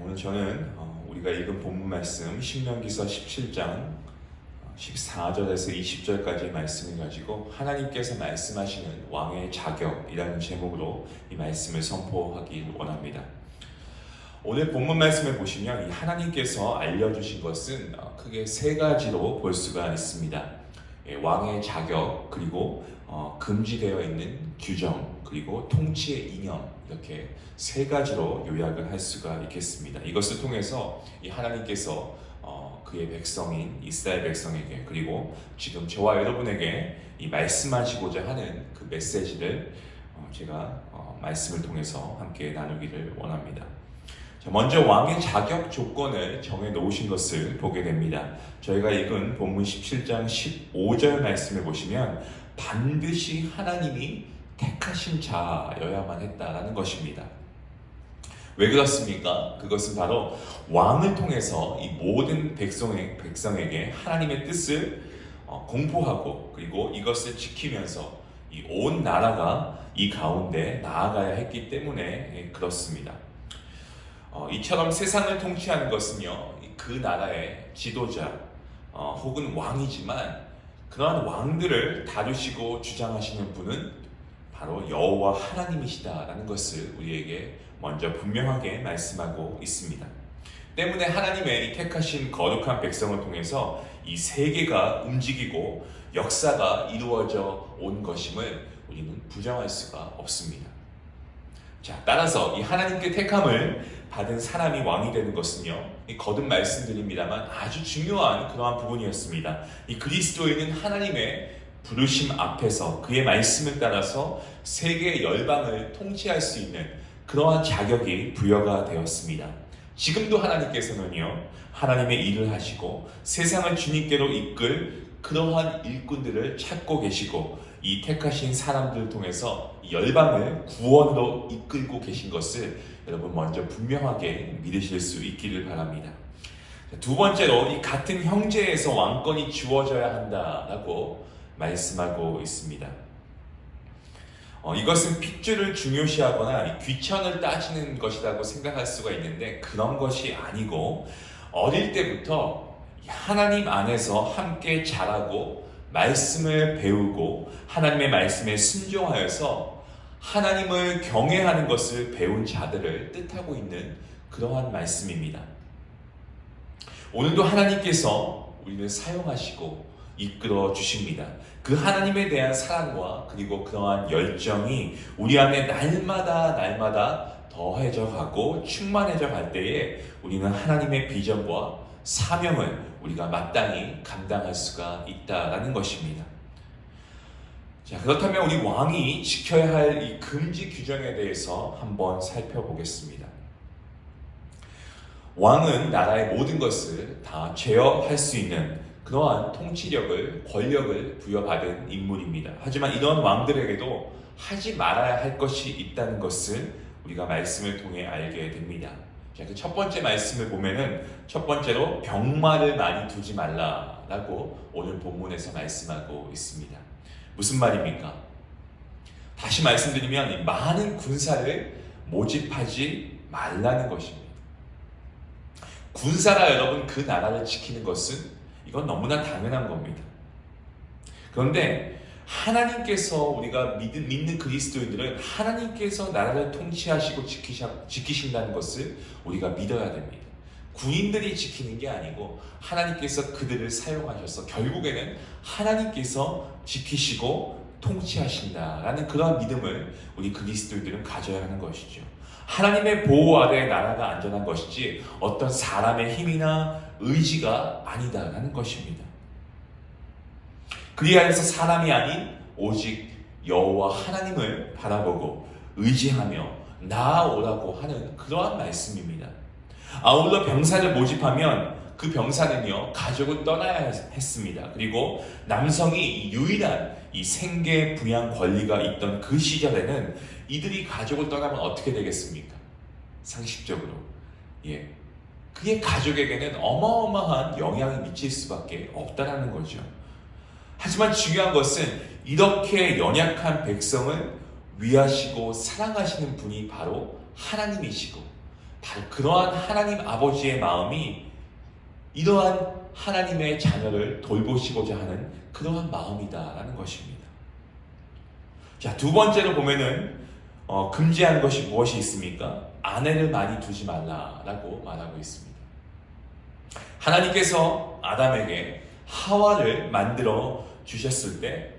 오늘 저는 우리가 읽은 본문 말씀 신명기서 17장 14절에서 20절까지의 말씀을 가지고 하나님께서 말씀하시는 왕의 자격이라는 제목으로 이 말씀을 선포하길 원합니다. 오늘 본문 말씀을 보시면 이 하나님께서 알려주신 것은 크게 세 가지로 볼 수가 있습니다. 왕의 자격, 그리고 금지되어 있는 규정, 그리고 통치의 이념, 이렇게 세 가지로 요약을 할 수가 있겠습니다. 이것을 통해서 이 하나님께서 그의 백성인 이스라엘 백성에게, 그리고 지금 저와 여러분에게 이 말씀하시고자 하는 그 메시지를 제가 말씀을 통해서 함께 나누기를 원합니다. 먼저 왕의 자격 조건을 정해 놓으신 것을 보게 됩니다. 저희가 읽은 본문 17장 15절 말씀을 보시면 반드시 하나님이 택하신 자여야만 했다라는 것입니다. 왜 그렇습니까? 그것은 바로 왕을 통해서 이 모든 백성에게 하나님의 뜻을 공포하고, 그리고 이것을 지키면서 이 온 나라가 이 가운데 나아가야 했기 때문에 그렇습니다. 이처럼 세상을 통치하는 것은요, 그 나라의 지도자 혹은 왕이지만, 그러한 왕들을 다루시고 주장하시는 분은 바로 여호와 하나님이시다라는 것을 우리에게 먼저 분명하게 말씀하고 있습니다. 때문에 하나님의 택하신 거룩한 백성을 통해서 이 세계가 움직이고 역사가 이루어져 온 것임을 우리는 부정할 수가 없습니다. 자, 따라서 이 하나님께 택함을 받은 사람이 왕이 되는 것은요, 거듭 말씀드립니다만 아주 중요한 그러한 부분이었습니다. 이 그리스도인은 하나님의 부르심 앞에서 그의 말씀을 따라서 세계 열방을 통치할 수 있는 그러한 자격이 부여가 되었습니다. 지금도 하나님께서는요, 하나님의 일을 하시고 세상을 주님께로 이끌 그러한 일꾼들을 찾고 계시고, 이 택하신 사람들을 통해서 열방을 구원으로 이끌고 계신 것을 여러분 먼저 분명하게 믿으실 수 있기를 바랍니다. 두 번째로, 이 같은 형제에서 왕권이 주어져야 한다라고 말씀하고 있습니다. 이것은 핏줄을 중요시하거나 귀천을 따지는 것이라고 생각할 수가 있는데, 그런 것이 아니고 어릴 때부터 하나님 안에서 함께 자라고 말씀을 배우고 하나님의 말씀에 순종하여서 하나님을 경외하는 것을 배운 자들을 뜻하고 있는 그러한 말씀입니다. 오늘도 하나님께서 우리를 사용하시고 이끌어 주십니다. 그 하나님에 대한 사랑과 그리고 그러한 열정이 우리 안에 날마다 더해져 가고 충만해져 갈 때에 우리는 하나님의 비전과 사명을 우리가 마땅히 감당할 수가 있다라는 것입니다. 자, 그렇다면 우리 왕이 지켜야 할 이 금지 규정에 대해서 한번 살펴보겠습니다. 왕은 나라의 모든 것을 다 제어할 수 있는 그러한 통치력을, 권력을 부여받은 인물입니다. 하지만 이런 왕들에게도 하지 말아야 할 것이 있다는 것을 우리가 말씀을 통해 알게 됩니다. 자, 그 첫 번째 말씀을 보면은 첫 번째로 병마를 많이 두지 말라라고 오늘 본문에서 말씀하고 있습니다. 무슨 말입니까? 다시 말씀드리면 많은 군사를 모집하지 말라는 것입니다. 군사가 여러분 그 나라를 지키는 것은 이건 너무나 당연한 겁니다. 그런데 하나님께서, 우리가 믿는 그리스도인들은 하나님께서 나라를 통치하시고 지키신다는 것을 우리가 믿어야 됩니다. 군인들이 지키는 게 아니고 하나님께서 그들을 사용하셔서 결국에는 하나님께서 지키시고 통치하신다라는 그런 믿음을 우리 그리스도인들은 가져야 하는 것이죠. 하나님의 보호 아래 나라가 안전한 것이지 어떤 사람의 힘이나 의지가 아니다라는 것입니다. 그리 하여서 사람이 아닌 오직 여호와 하나님을 바라보고 의지하며 나아오라고 하는 그러한 말씀입니다. 아울러 병사를 모집하면 그 병사는요, 가족을 떠나야 했습니다. 그리고 남성이 유일한 이 생계 부양 권리가 있던 그 시절에는 이들이 가족을 떠나면 어떻게 되겠습니까? 상식적으로. 그의 가족에게는 어마어마한 영향이 미칠 수밖에 없다는 거죠. 하지만 중요한 것은 이렇게 연약한 백성을 위하시고 사랑하시는 분이 바로 하나님이시고, 바로 그러한 하나님 아버지의 마음이 이러한 하나님의 자녀를 돌보시고자 하는 그러한 마음이다라는 것입니다. 자, 두 번째로 보면은 금지한 것이 무엇이 있습니까? 아내를 많이 두지 말라라고 말하고 있습니다. 하나님께서 아담에게 하와를 만들어 주셨을 때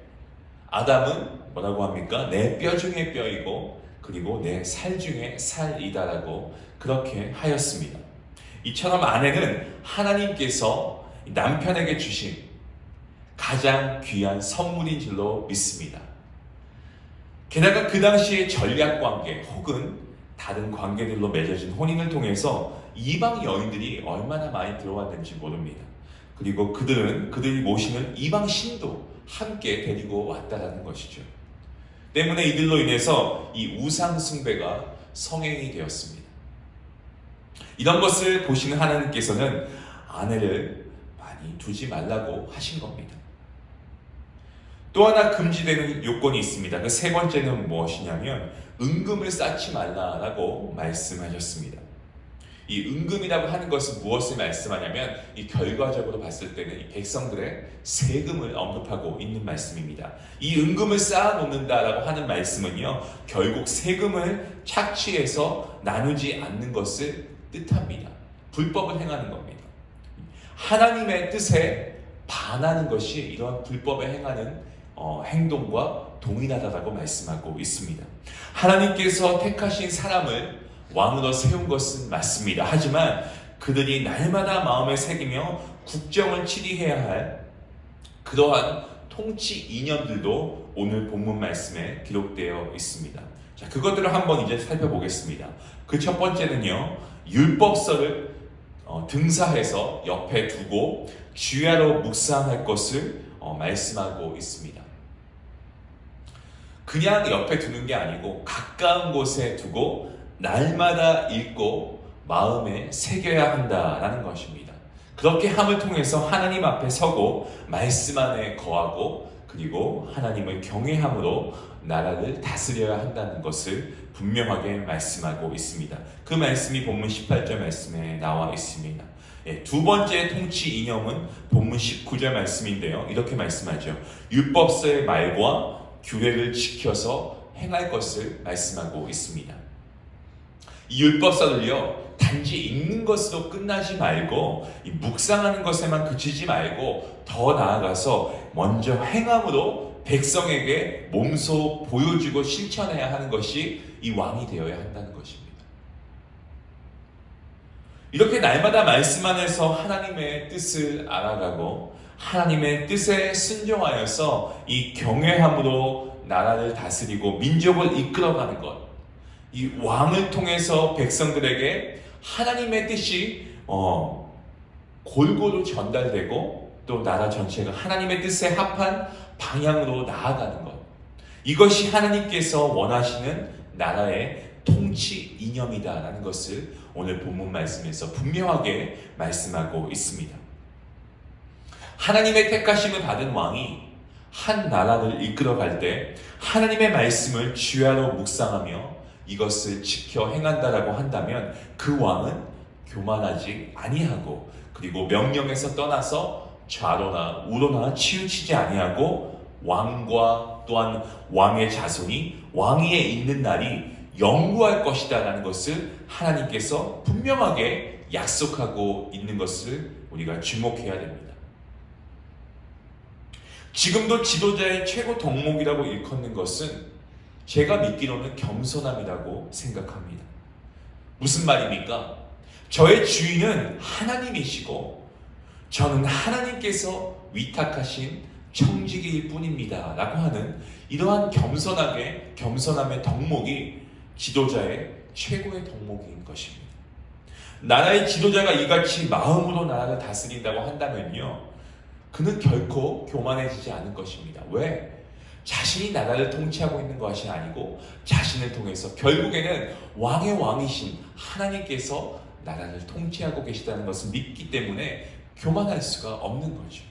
아담은 뭐라고 합니까? 내 뼈 중에 뼈이고 그리고 내 살 중에 살이다라고 그렇게 하였습니다. 이처럼 아내는 하나님께서 남편에게 주신 가장 귀한 선물인 줄로 믿습니다. 게다가 그 당시의 전략관계 혹은 다른 관계들로 맺어진 혼인을 통해서 이방 여인들이 얼마나 많이 들어왔는지 모릅니다. 그리고 그들이 모시는 이방 신도 함께 데리고 왔다라는 것이죠. 때문에 이들로 인해서 이 우상 숭배가 성행이 되었습니다. 이런 것을 보시는 하나님께서는 아내를 많이 두지 말라고 하신 겁니다. 또 하나 금지되는 요건이 있습니다. 그 세 번째는 무엇이냐면 은금을 쌓지 말라라고 말씀하셨습니다. 이 은금이라고 하는 것은 무엇을 말씀하냐면 이 결과적으로 봤을 때는 이 백성들의 세금을 언급하고 있는 말씀입니다. 이 은금을 쌓아 놓는다라고 하는 말씀은요, 결국 세금을 착취해서 나누지 않는 것을 뜻합니다. 불법을 행하는 겁니다. 하나님의 뜻에 반하는 것이 이러한 불법에 행하는 행동과 동일하다고 말씀하고 있습니다. 하나님께서 택하신 사람을 왕으로 세운 것은 맞습니다. 하지만 그들이 날마다 마음에 새기며 국정을 치리해야 할 그러한 통치 이념들도 오늘 본문 말씀에 기록되어 있습니다. 자, 그것들을 한번 이제 살펴보겠습니다. 그 첫 번째는요, 율법서를 등사해서 옆에 두고 주야로 묵상할 것을 말씀하고 있습니다. 그냥 옆에 두는 게 아니고 가까운 곳에 두고 날마다 읽고 마음에 새겨야 한다라는 것입니다. 그렇게 함을 통해서 하나님 앞에 서고 말씀 안에 거하고 그리고 하나님을 경외함으로 나라를 다스려야 한다는 것을 분명하게 말씀하고 있습니다. 그 말씀이 본문 18절 말씀에 나와 있습니다. 두 번째 통치 이념은 본문 19절 말씀인데요. 이렇게 말씀하죠. 율법서의 말과 규례를 지켜서 행할 것을 말씀하고 있습니다. 이 율법서를요, 단지 읽는 것으로 끝나지 말고 묵상하는 것에만 그치지 말고 더 나아가서 먼저 행함으로 백성에게 몸소 보여주고 실천해야 하는 것이 이 왕이 되어야 한다는 것입니다. 이렇게 날마다 말씀 안에서 하나님의 뜻을 알아가고 하나님의 뜻에 순종하여서 이 경외함으로 나라를 다스리고 민족을 이끌어가는 것, 이 왕을 통해서 백성들에게 하나님의 뜻이 골고루 전달되고 또 나라 전체가 하나님의 뜻에 합한 방향으로 나아가는 것, 이것이 하나님께서 원하시는 나라의 통치 이념이다라는 것을 오늘 본문 말씀에서 분명하게 말씀하고 있습니다. 하나님의 택하심을 받은 왕이 한 나라를 이끌어갈 때 하나님의 말씀을 주야로 묵상하며 이것을 지켜 행한다라고 한다면 그 왕은 교만하지 아니하고 그리고 명령에서 떠나서 좌로나 우로나 치우치지 아니하고 왕과 또한 왕의 자손이 왕위에 있는 날이 영구할 것이다 라는 것을 하나님께서 분명하게 약속하고 있는 것을 우리가 주목해야 됩니다. 지금도 지도자의 최고 덕목이라고 일컫는 것은 제가 믿기로는 겸손함이라고 생각합니다. 무슨 말입니까? 저의 주인은 하나님이시고 저는 하나님께서 위탁하신 청지기일 뿐입니다 라고 하는 이러한 겸손함의 덕목이 지도자의 최고의 덕목인 것입니다. 나라의 지도자가 이같이 마음으로 나라를 다스린다고 한다면요, 그는 결코 교만해지지 않을 것입니다. 왜? 자신이 나라를 통치하고 있는 것이 아니고 자신을 통해서 결국에는 왕의 왕이신 하나님께서 나라를 통치하고 계시다는 것을 믿기 때문에 교만할 수가 없는 거죠.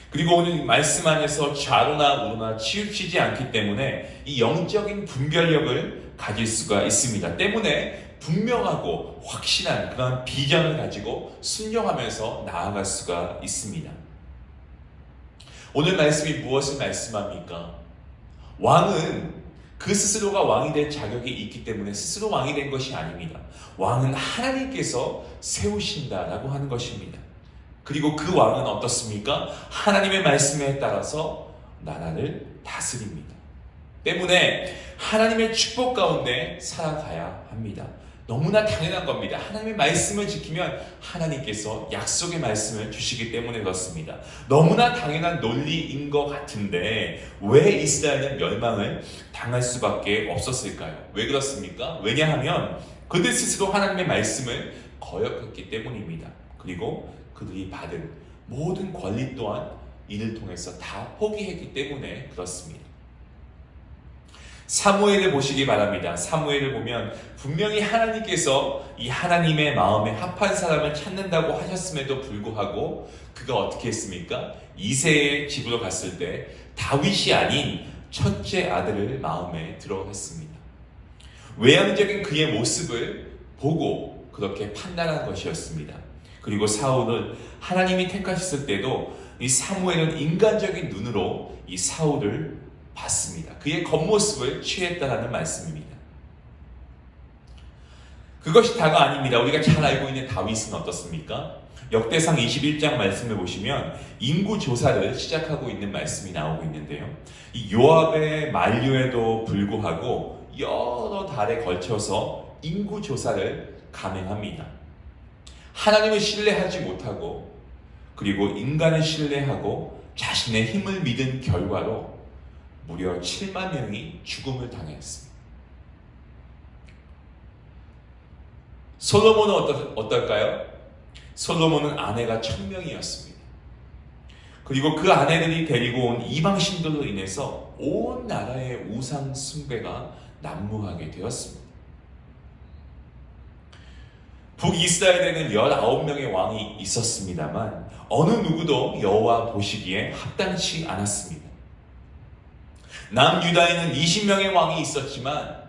그리고 오늘 말씀 안에서 좌로나 우로나 치우치지 않기 때문에 이 영적인 분별력을 가질 수가 있습니다. 때문에 분명하고 확실한 그런 비전을 가지고 순종하면서 나아갈 수가 있습니다. 오늘 말씀이 무엇을 말씀합니까? 왕은 그 스스로가 왕이 될 자격이 있기 때문에 스스로 왕이 된 것이 아닙니다. 왕은 하나님께서 세우신다라고 하는 것입니다. 그리고 그 왕은 어떻습니까? 하나님의 말씀에 따라서 나라를 다스립니다. 때문에 하나님의 축복 가운데 살아가야 합니다. 너무나 당연한 겁니다. 하나님의 말씀을 지키면 하나님께서 약속의 말씀을 주시기 때문에 그렇습니다. 너무나 당연한 논리인 것 같은데 왜 이스라엘은 멸망을 당할 수밖에 없었을까요? 왜 그렇습니까? 왜냐하면 그들 스스로 하나님의 말씀을 거역했기 때문입니다. 그리고 그들이 받은 모든 권리 또한 이를 통해서 다 포기했기 때문에 그렇습니다. 사무엘을 보시기 바랍니다. 사무엘을 보면 분명히 하나님께서 이 하나님의 마음에 합한 사람을 찾는다고 하셨음에도 불구하고 그가 어떻게 했습니까? 이새의 집으로 갔을 때 다윗이 아닌 첫째 아들을 마음에 들어 했습니다. 외향적인 그의 모습을 보고 그렇게 판단한 것이었습니다. 그리고 사울을 하나님이 택하셨을 때도 이 사무엘은 인간적인 눈으로 이 사울을 봤습니다. 그의 겉모습을 취했다라는 말씀입니다. 그것이 다가 아닙니다. 우리가 잘 알고 있는 다윗은 어떻습니까? 역대상 21장 말씀을 보시면 인구 조사를 시작하고 있는 말씀이 나오고 있는데요. 이 요압의 만류에도 불구하고 여러 달에 걸쳐서 인구 조사를 감행합니다. 하나님을 신뢰하지 못하고 그리고 인간을 신뢰하고 자신의 힘을 믿은 결과로 무려 7만 명이 죽음을 당했습니다. 솔로몬은 어떨까요? 솔로몬은 아내가 1000명이었습니다. 그리고 그 아내들이 데리고 온 이방신들로 인해서 온 나라의 우상 숭배가 난무하게 되었습니다. 북이스라엘에는 19명의 왕이 있었습니다만 어느 누구도 여호와 보시기에 합당치 않았습니다. 남유다에는 20명의 왕이 있었지만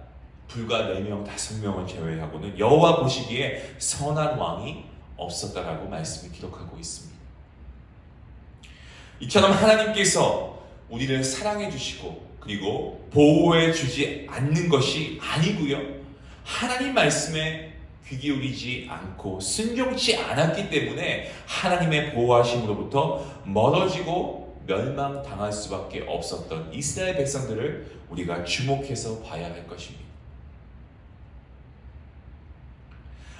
불과 4명, 5명을 제외하고는 여호와 보시기에 선한 왕이 없었다라고 말씀이 기록하고 있습니다. 이처럼 하나님께서 우리를 사랑해 주시고 그리고 보호해 주지 않는 것이 아니고요. 하나님 말씀에 귀 기울이지 않고 순종치 않았기 때문에 하나님의 보호하심으로부터 멀어지고 멸망당할 수밖에 없었던 이스라엘 백성들을 우리가 주목해서 봐야 할 것입니다.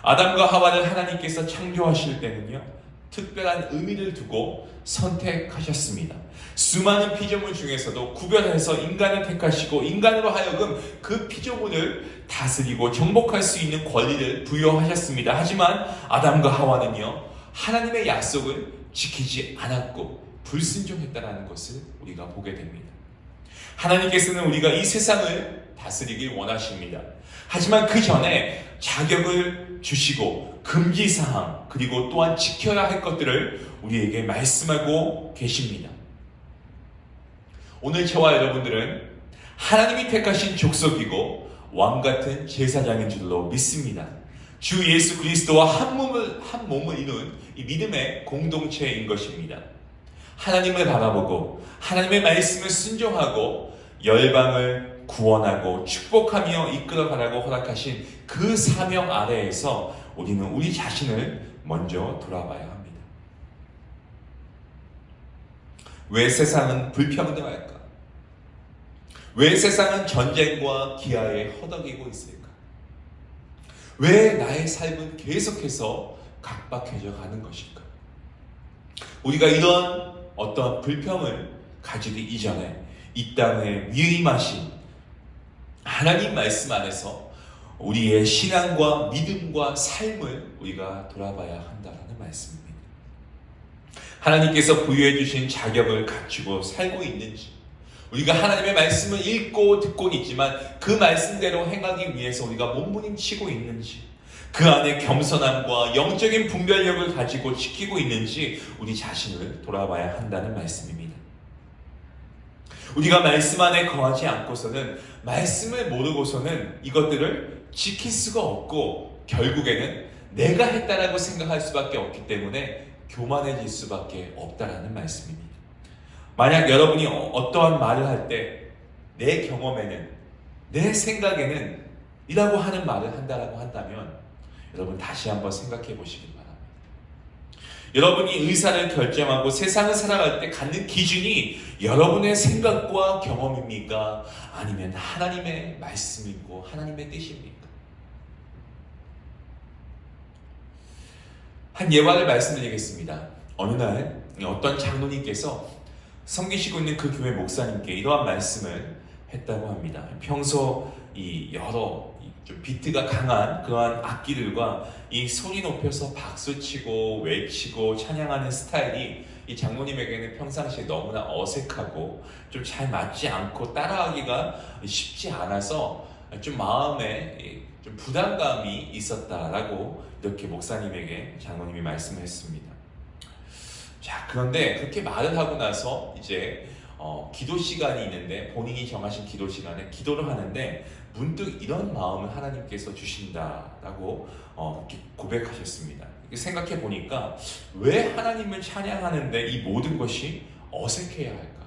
아담과 하와를 하나님께서 창조하실 때는요, 특별한 의미를 두고 선택하셨습니다. 수많은 피조물 중에서도 구별해서 인간을 택하시고 인간으로 하여금 그 피조물을 다스리고 정복할 수 있는 권리를 부여하셨습니다. 하지만 아담과 하와는요, 하나님의 약속을 지키지 않았고 불순종했다는 것을 우리가 보게 됩니다. 하나님께서는 우리가 이 세상을 다스리길 원하십니다. 하지만 그 전에 자격을 주시고 금기사항 그리고 또한 지켜야 할 것들을 우리에게 말씀하고 계십니다. 오늘 저와 여러분들은 하나님이 택하신 족속이고 왕같은 제사장인 줄로 믿습니다. 주 예수 그리스도와 한 몸을 이룬 이 믿음의 공동체인 것입니다. 하나님을 바라보고 하나님의 말씀을 순종하고 열방을 구원하고 축복하며 이끌어가라고 허락하신 그 사명 아래에서 우리는 우리 자신을 먼저 돌아봐야 합니다. 왜 세상은 불평등할까? 왜 세상은 전쟁과 기아에 허덕이고 있을까? 왜 나의 삶은 계속해서 각박해져 가는 것일까? 우리가 이런 어떤 불평을 가지기 이전에 이 땅에 위임하신 하나님 말씀 안에서 우리의 신앙과 믿음과 삶을 우리가 돌아봐야 한다는 말씀입니다. 하나님께서 부여해 주신 자격을 갖추고 살고 있는지, 우리가 하나님의 말씀을 읽고 듣고 있지만 그 말씀대로 행하기 위해서 우리가 몸부림치고 있는지, 그 안에 겸손함과 영적인 분별력을 가지고 지키고 있는지 우리 자신을 돌아봐야 한다는 말씀입니다. 우리가 말씀 안에 거하지 않고서는, 말씀을 모르고서는 이것들을 지킬 수가 없고 결국에는 내가 했다라고 생각할 수밖에 없기 때문에 교만해질 수밖에 없다라는 말씀입니다. 만약 여러분이 어떠한 말을 할 때 내 경험에는, 내 생각에는 이라고 하는 말을 한다라고 한다면 여러분 다시 한번 생각해 보시기 바랍니다. 여러분이 의사를 결정하고 세상을 살아갈 때 갖는 기준이 여러분의 생각과 경험입니까? 아니면 하나님의 말씀이고 하나님의 뜻입니까? 한 예화를 말씀드리겠습니다. 어느 날 어떤 장로님께서 섬기시고 있는 그 교회 목사님께 이러한 말씀을 했다고 합니다. 평소 이 여러 좀 비트가 강한 그러한 악기들과 이 소리 높여서 박수치고 외치고 찬양하는 스타일이 이 장로님에게는 평상시에 너무나 어색하고 좀 잘 맞지 않고 따라하기가 쉽지 않아서 좀 마음에 좀 부담감이 있었다라고 이렇게 목사님에게 장로님이 말씀을 했습니다. 자, 그런데 그렇게 말을 하고 나서 이제 기도 시간이 있는데, 본인이 정하신 기도 시간에 기도를 하는데 문득 이런 마음을 하나님께서 주신다라고 이렇게 고백하셨습니다. 생각해 보니까 왜 하나님을 찬양하는데 이 모든 것이 어색해야 할까?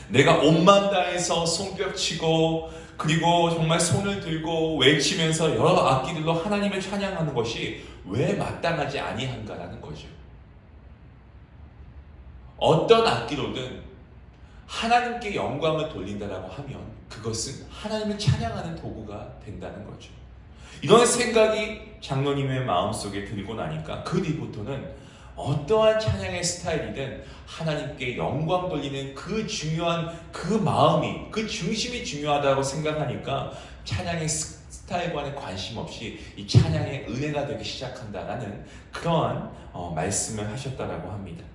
내가 온만 다해서 손뼉치고 그리고 정말 손을 들고 외치면서 여러 악기들로 하나님을 찬양하는 것이 왜 마땅하지 아니한가라는 거죠. 어떤 악기로든 하나님께 영광을 돌린다라고 하면 그것은 하나님을 찬양하는 도구가 된다는 거죠. 이런 생각이 장로님의 마음속에 들고 나니까 그 뒤부터는 어떠한 찬양의 스타일이든 하나님께 영광 돌리는 그 중요한 그 마음이, 그 중심이 중요하다고 생각하니까 찬양의 스타일과는 관심 없이 이 찬양의 은혜가 되기 시작한다라는 그러한 말씀을 하셨다라고 합니다.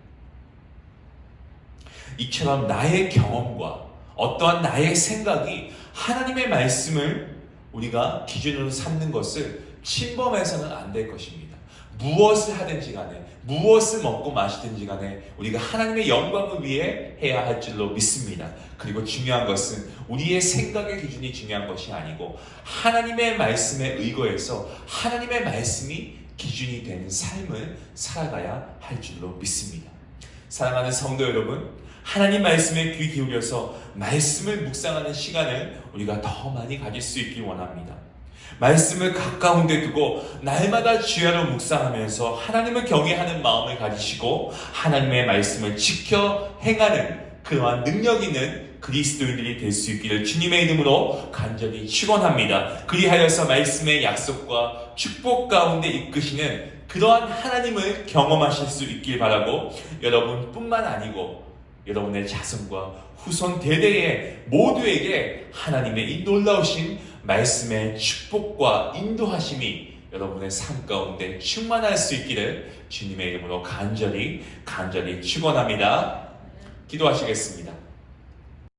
이처럼 나의 경험과 어떠한 나의 생각이 하나님의 말씀을 우리가 기준으로 삼는 것을 침범해서는 안 될 것입니다. 무엇을 하든지 간에, 무엇을 먹고 마시든지 간에 우리가 하나님의 영광을 위해 해야 할 줄로 믿습니다. 그리고 중요한 것은 우리의 생각의 기준이 중요한 것이 아니고 하나님의 말씀에 의거해서 하나님의 말씀이 기준이 되는 삶을 살아가야 할 줄로 믿습니다. 사랑하는 성도 여러분, 하나님 말씀에 귀 기울여서 말씀을 묵상하는 시간을 우리가 더 많이 가질 수 있길 원합니다. 말씀을 가까운 데 두고 날마다 주야로 묵상하면서 하나님을 경외하는 마음을 가지시고 하나님의 말씀을 지켜 행하는 그러한 능력 있는 그리스도인들이 될 수 있기를 주님의 이름으로 간절히 축원합니다. 그리하여서 말씀의 약속과 축복 가운데 이끄시는 그러한 하나님을 경험하실 수 있길 바라고, 여러분뿐만 아니고 여러분의 자손과 후손 대대의 모두에게 하나님의 이 놀라우신 말씀의 축복과 인도하심이 여러분의 삶 가운데 충만할 수 있기를 주님의 이름으로 간절히 축원합니다. 기도하시겠습니다.